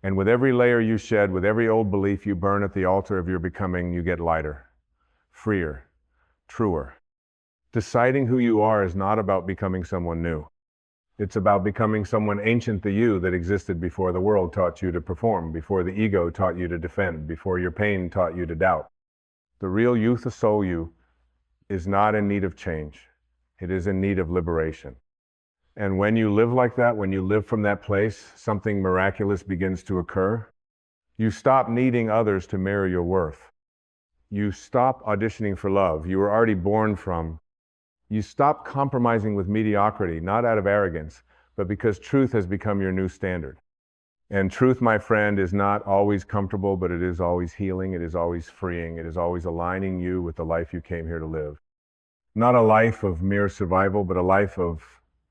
And with every layer you shed, with every old belief you burn at the altar of your becoming, you get lighter, freer, truer. Deciding who you are is not about becoming someone new. It's about becoming someone ancient to you that existed before the world taught you to perform, before the ego taught you to defend, before your pain taught you to doubt. The real youth of soul you is not in need of change. It is in need of liberation. And when you live like that, when you live from that place, something miraculous begins to occur. You stop needing others to mirror your worth. You stop auditioning for love you were already born from. You stop compromising with mediocrity, not out of arrogance, but because truth has become your new standard. And truth, my friend, is not always comfortable, but it is always healing, it is always freeing, it is always aligning you with the life you came here to live. Not a life of mere survival, but a life of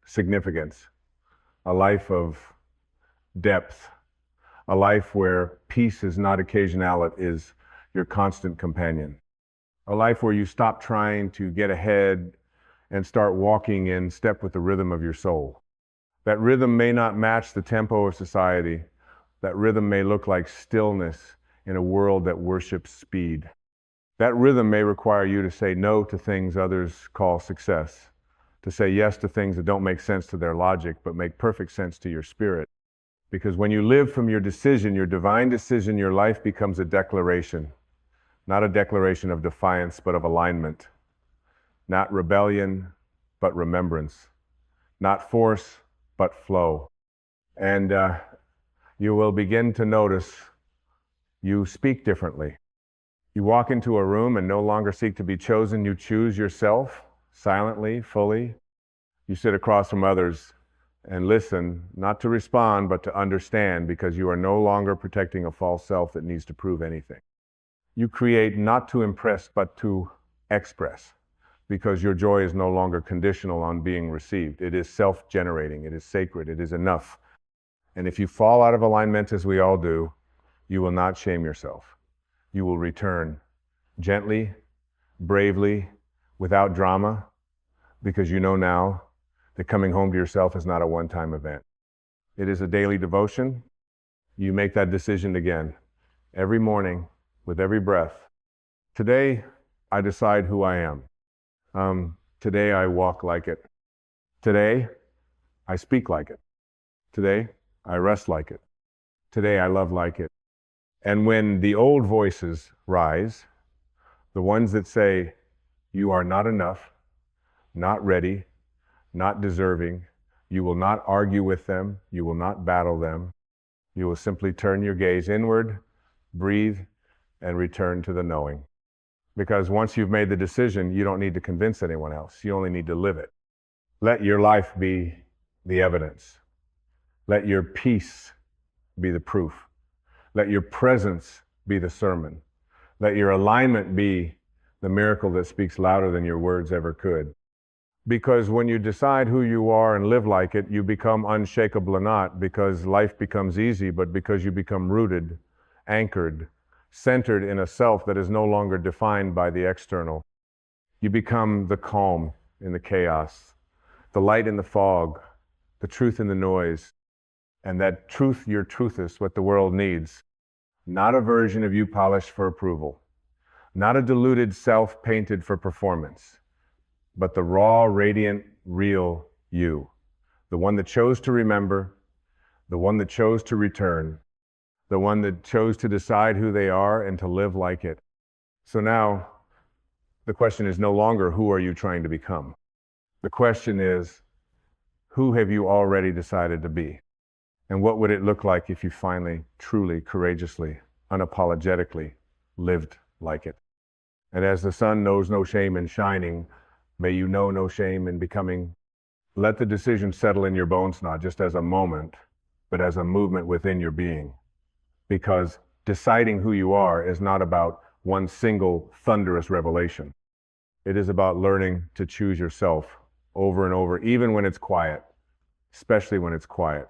significance, a life of depth, a life where peace is not occasional, it is your constant companion. A life where you stop trying to get ahead and start walking in step with the rhythm of your soul. That rhythm may not match the tempo of society. That rhythm may look like stillness in a world that worships speed. That rhythm may require you to say no to things others call success, to say yes to things that don't make sense to their logic, but make perfect sense to your spirit. Because when you live from your decision, your divine decision, your life becomes a declaration. Not a declaration of defiance, but of alignment. Not rebellion, but remembrance. Not force, but flow. And you will begin to notice you speak differently. You walk into a room and no longer seek to be chosen. You choose yourself silently, fully. You sit across from others and listen, not to respond, but to understand, because you are no longer protecting a false self that needs to prove anything. You create not to impress, but to express, because your joy is no longer conditional on being received. It is self-generating, it is sacred, it is enough. And if you fall out of alignment, as we all do, you will not shame yourself. You will return gently, bravely, without drama, because you know now that coming home to yourself is not a one-time event. It is a daily devotion. You make that decision again, every morning, with every breath. Today, I decide who I am. Today, I walk like it. Today, I speak like it. Today, I rest like it. Today, I love like it. And when the old voices rise, the ones that say, you are not enough, not ready, not deserving, you will not argue with them, you will not battle them. You will simply turn your gaze inward, breathe, and return to the knowing. Because once you've made the decision, you don't need to convince anyone else. You only need to live it. Let your life be the evidence. Let your peace be the proof. Let your presence be the sermon. Let your alignment be the miracle that speaks louder than your words ever could. Because when you decide who you are and live like it, you become unshakable, not because life becomes easy, but because you become rooted, anchored, centered in a self that is no longer defined by the external. You become the calm in the chaos, the light in the fog, the truth in the noise. And that truth, your truth, is what the world needs. Not a version of you polished for approval, not a diluted self painted for performance, but the raw, radiant, real you. The one that chose to remember, the one that chose to return, the one that chose to decide who they are and to live like it. So now, the question is no longer who are you trying to become? The question is, who have you already decided to be? And what would it look like if you finally, truly, courageously, unapologetically lived like it? And as the sun knows no shame in shining, may you know no shame in becoming. Let the decision settle in your bones, not just as a moment, but as a movement within your being. Because deciding who you are is not about one single thunderous revelation. It is about learning to choose yourself over and over, even when it's quiet, especially when it's quiet,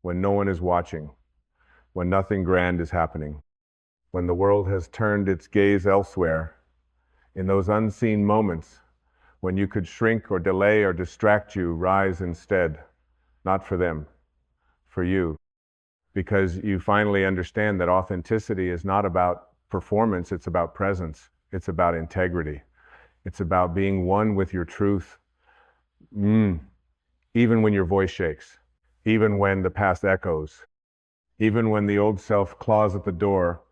when no one is watching, when nothing grand is happening, when the world has turned its gaze elsewhere. In those unseen moments, when you could shrink or delay or distract you, rise instead, not for them, for you. Because you finally understand that authenticity is not about performance, it's about presence, it's about integrity, it's about being one with your truth. Even when your voice shakes, even when the past echoes, even when the old self claws at the door,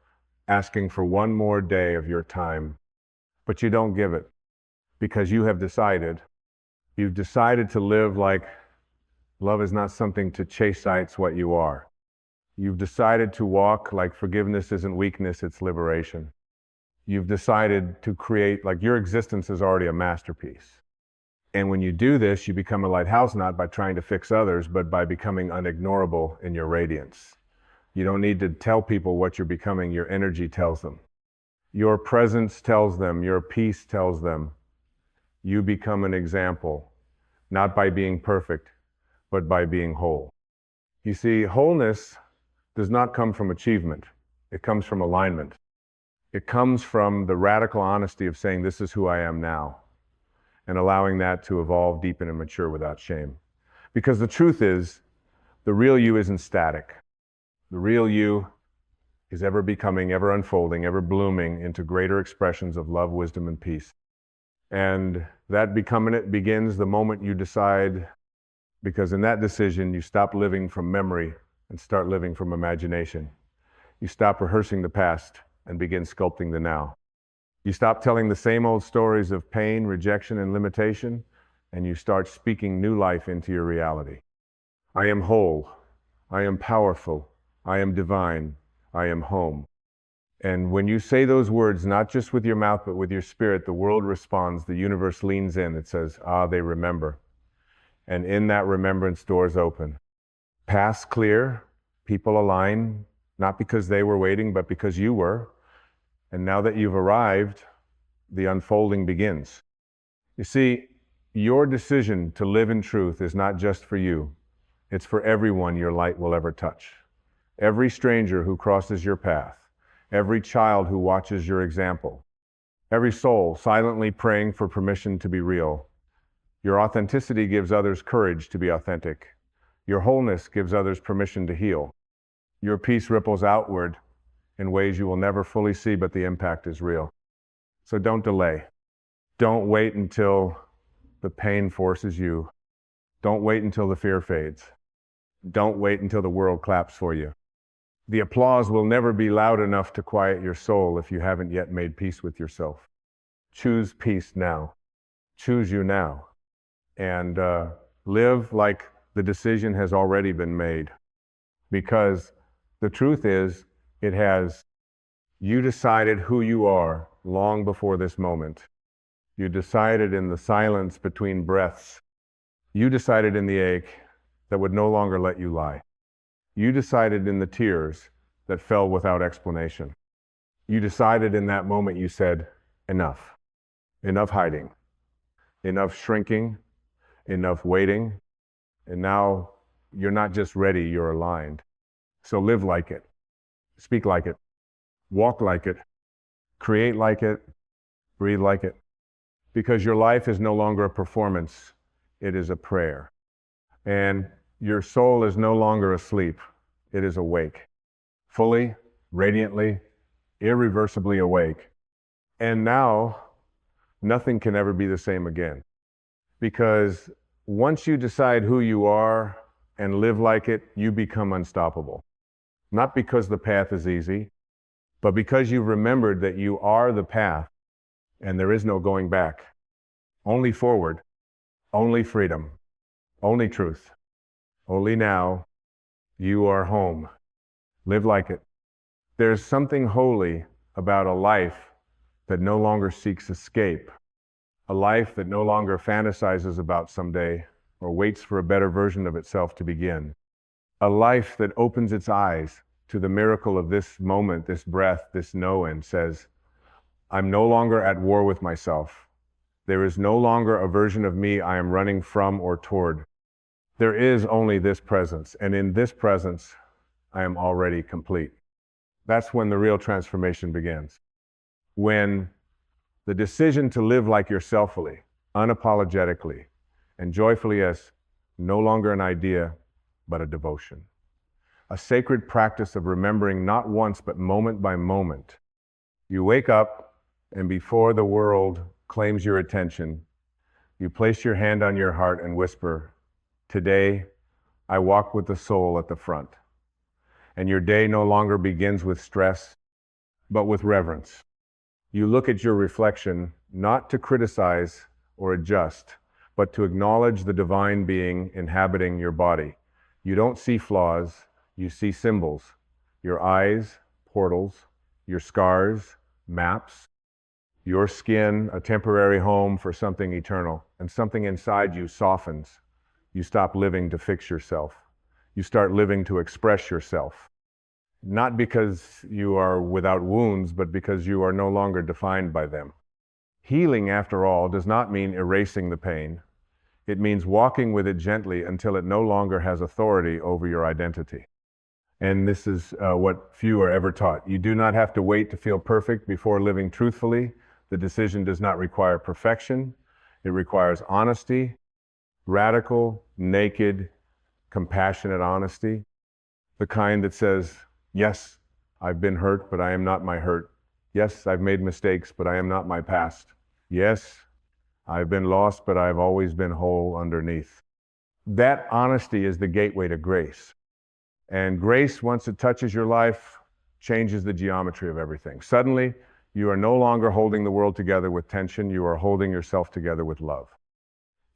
asking for one more day of your time, but you don't give it. Because you have decided, you've decided to live like love is not something to chase, it's what you are. You've decided to walk like forgiveness isn't weakness, it's liberation. You've decided to create like your existence is already a masterpiece. And when you do this, you become a lighthouse not by trying to fix others, but by becoming unignorable in your radiance. You don't need to tell people what you're becoming, your energy tells them. Your presence tells them, your peace tells them. You become an example, not by being perfect, but by being whole. You see, wholeness does not come from achievement. It comes from alignment. It comes from the radical honesty of saying, this is who I am now, and allowing that to evolve, deepen, and mature without shame. Because the truth is, the real you isn't static. The real you is ever becoming, ever unfolding, ever blooming into greater expressions of love, wisdom, and peace. And that becoming it begins the moment you decide, because in that decision, you stop living from memory and start living from imagination. You stop rehearsing the past and begin sculpting the now. You stop telling the same old stories of pain, rejection, and limitation, and you start speaking new life into your reality. I am whole. I am powerful. I am divine. I am home. And when you say those words, not just with your mouth, but with your spirit, the world responds, the universe leans in, it says, they remember. And in that remembrance, doors open. Paths clear, people align, not because they were waiting, but because you were. And now that you've arrived, the unfolding begins. You see, your decision to live in truth is not just for you. It's for everyone your light will ever touch. Every stranger who crosses your path, every child who watches your example, every soul silently praying for permission to be real. Your authenticity gives others courage to be authentic. Your wholeness gives others permission to heal. Your peace ripples outward in ways you will never fully see, but the impact is real. So don't delay. Don't wait until the pain forces you. Don't wait until the fear fades. Don't wait until the world claps for you. The applause will never be loud enough to quiet your soul if you haven't yet made peace with yourself. Choose peace now. Choose you now. And live like the decision has already been made. Because the truth is, you decided who you are long before this moment. You decided in the silence between breaths. You decided in the ache that would no longer let you lie. You decided in the tears that fell without explanation. You decided in that moment, you said, enough. Enough hiding. Enough shrinking. Enough waiting. And now you're not just ready, you're aligned. So live like it. Speak like it. Walk like it. Create like it. Breathe like it. Because your life is no longer a performance. It is a prayer. And your soul is no longer asleep. It is awake. Fully, radiantly, irreversibly awake. And now, nothing can ever be the same again. Because once you decide who you are and live like it, you become unstoppable. Not because the path is easy, but because you've remembered that you are the path and there is no going back. Only forward, only freedom, only truth. Only now, you are home. Live like it. There's something holy about a life that no longer seeks escape, a life that no longer fantasizes about someday or waits for a better version of itself to begin, a life that opens its eyes to the miracle of this moment, this breath, this know, and says, I'm no longer at war with myself. There is no longer a version of me I am running from or toward. There is only this presence, and in this presence, I am already complete. That's when the real transformation begins. When the decision to live like yourselfully, unapologetically, and joyfully as no longer an idea, but a devotion. A sacred practice of remembering not once, but moment by moment. You wake up, and before the world claims your attention, you place your hand on your heart and whisper, today, I walk with the soul at the front. And your day no longer begins with stress, but with reverence. You look at your reflection, not to criticize or adjust, but to acknowledge the divine being inhabiting your body. You don't see flaws, you see symbols. Your eyes, portals, your scars, maps, your skin, a temporary home for something eternal, and something inside you softens. You stop living to fix yourself. You start living to express yourself. Not because you are without wounds, but because you are no longer defined by them. Healing, after all, does not mean erasing the pain. It means walking with it gently until it no longer has authority over your identity. And this is what few are ever taught. You do not have to wait to feel perfect before living truthfully. The decision does not require perfection. It requires honesty, radical, naked, compassionate honesty. The kind that says, yes, I've been hurt, but I am not my hurt. Yes, I've made mistakes, but I am not my past. Yes, I've been lost, but I've always been whole underneath. That honesty is the gateway to grace. And grace, once it touches your life, changes the geometry of everything. Suddenly, you are no longer holding the world together with tension. You are holding yourself together with love.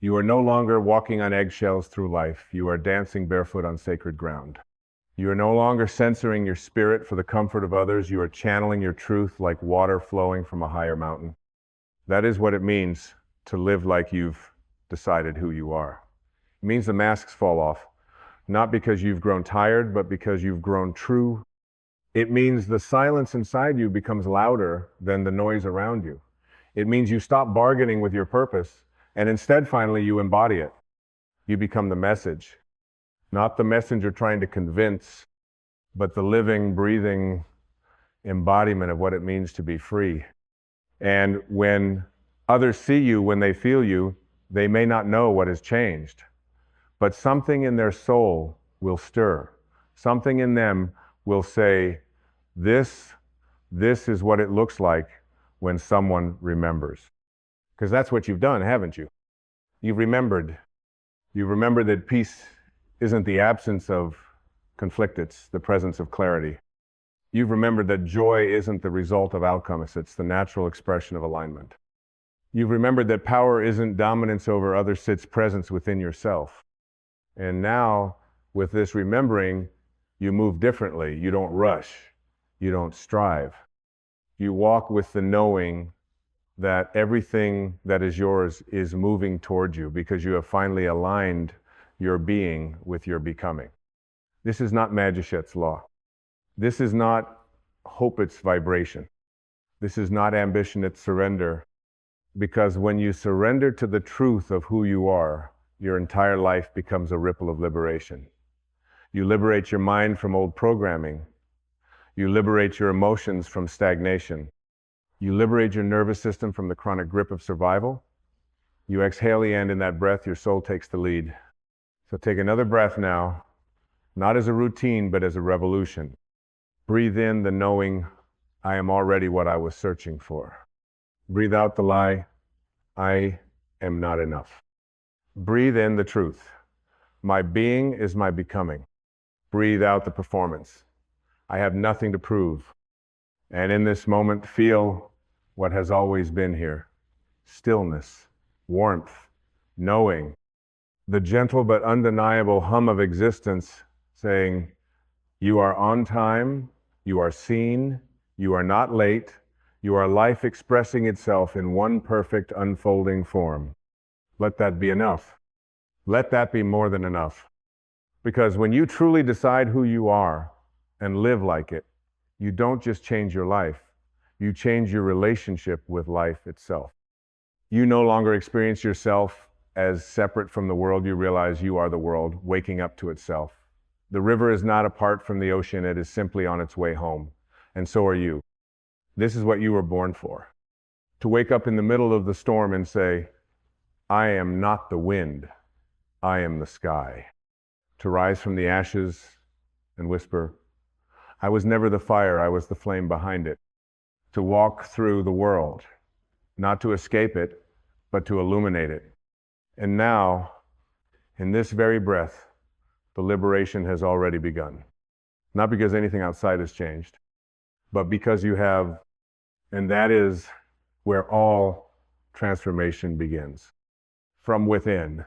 You are no longer walking on eggshells through life. You are dancing barefoot on sacred ground. You are no longer censoring your spirit for the comfort of others. You are channeling your truth like water flowing from a higher mountain. That is what it means to live like you've decided who you are. It means the masks fall off, not because you've grown tired, but because you've grown true. It means the silence inside you becomes louder than the noise around you. It means you stop bargaining with your purpose, and instead, finally, you embody it. You become the message. Not the messenger trying to convince, but the living, breathing embodiment of what it means to be free. And when others see you, when they feel you, they may not know what has changed, but something in their soul will stir. Something in them will say, this is what it looks like when someone remembers. Because that's what you've done, haven't you? You've remembered. You've remembered that peace isn't the absence of conflict, it's the presence of clarity. You've remembered that joy isn't the result of outcomes, it's the natural expression of alignment. You've remembered that power isn't dominance over others, it's presence within yourself. And now, with this remembering, you move differently. You don't rush. You don't strive. You walk with the knowing that everything that is yours is moving toward you because you have finally aligned your being with your becoming. This is not Magichette's law. This is not Hopit's vibration. This is not ambition, it's surrender. Because when you surrender to the truth of who you are, your entire life becomes a ripple of liberation. You liberate your mind from old programming. You liberate your emotions from stagnation. You liberate your nervous system from the chronic grip of survival. You exhale the end in that breath, your soul takes the lead. So take another breath now, not as a routine, but as a revolution. Breathe in the knowing, I am already what I was searching for. Breathe out the lie, I am not enough. Breathe in the truth. My being is my becoming. Breathe out the performance. I have nothing to prove. And in this moment, feel what has always been here. Stillness, warmth, knowing, the gentle but undeniable hum of existence saying, you are on time, you are seen, you are not late, you are life expressing itself in one perfect unfolding form. Let that be enough. Let that be more than enough. Because when you truly decide who you are and live like it, you don't just change your life, you change your relationship with life itself. You no longer experience yourself as separate from the world, you realize you are the world waking up to itself. The river is not apart from the ocean, it is simply on its way home. And so are you. This is what you were born for. To wake up in the middle of the storm and say, I am not the wind, I am the sky. To rise from the ashes and whisper, I was never the fire, I was the flame behind it. To walk through the world, not to escape it, but to illuminate it. And now, in this very breath, the liberation has already begun. Not because anything outside has changed, but because you have, and that is where all transformation begins. From within.